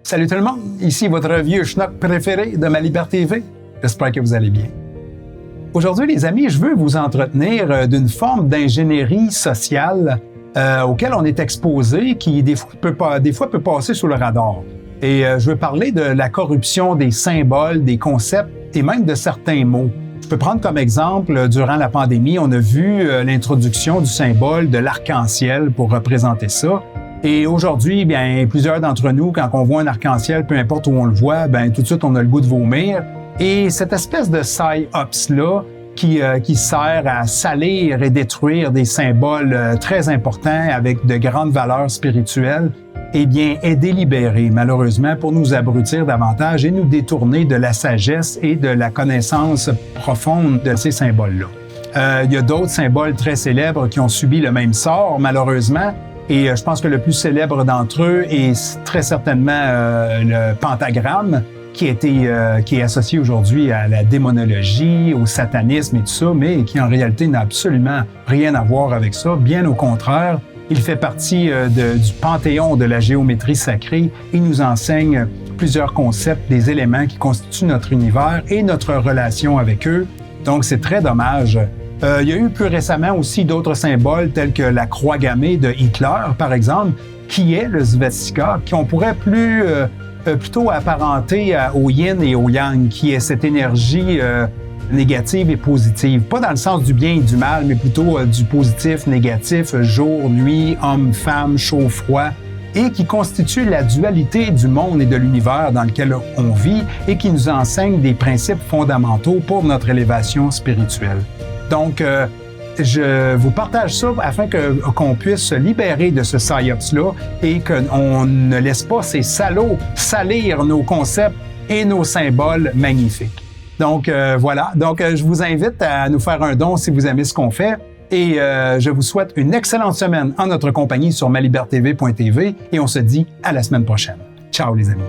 Salut tout le monde, ici votre vieux schnock préféré de Maliberté TV. J'espère que vous allez bien. Aujourd'hui, les amis, je veux vous entretenir d'une forme d'ingénierie sociale auquel on est exposé, qui des fois peut passer sous le radar. Et je veux parler de la corruption des symboles, des concepts et même de certains mots. Je peux prendre comme exemple, durant la pandémie, on a vu l'introduction du symbole de l'arc-en-ciel pour représenter ça. Et aujourd'hui, bien, plusieurs d'entre nous, quand on voit un arc-en-ciel, peu importe où on le voit, bien, tout de suite, on a le goût de vomir. Et cette espèce de psy-ops-là, qui sert à salir et détruire des symboles très importants avec de grandes valeurs spirituelles, eh bien, est délibéré, malheureusement, pour nous abrutir davantage et nous détourner de la sagesse et de la connaissance profonde de ces symboles-là. Il y a d'autres symboles très célèbres qui ont subi le même sort, malheureusement, et je pense que le plus célèbre d'entre eux est très certainement le pentagramme, qui est associé aujourd'hui à la démonologie, au satanisme et tout ça, mais qui en réalité n'a absolument rien à voir avec ça. Bien au contraire, il fait partie du panthéon de la géométrie sacrée. Il nous enseigne plusieurs concepts, des éléments qui constituent notre univers et notre relation avec eux. Donc, c'est très dommage. Il y a eu plus récemment aussi d'autres symboles tels que la croix gammée de Hitler, par exemple, qui est le svastika, qu'on pourrait plutôt apparenter au yin et au yang, qui est cette énergie négative et positive. Pas dans le sens du bien et du mal, mais plutôt du positif, négatif, jour, nuit, homme, femme, chaud, froid, et qui constitue la dualité du monde et de l'univers dans lequel on vit et qui nous enseigne des principes fondamentaux pour notre élévation spirituelle. Donc, je vous partage ça afin qu'on puisse se libérer de ce psy-ops-là et qu'on ne laisse pas ces salauds salir nos concepts et nos symboles magnifiques. Donc, voilà. Donc, je vous invite à nous faire un don si vous aimez ce qu'on fait. Et je vous souhaite une excellente semaine en notre compagnie sur malibertv.tv et on se dit à la semaine prochaine. Ciao les amis.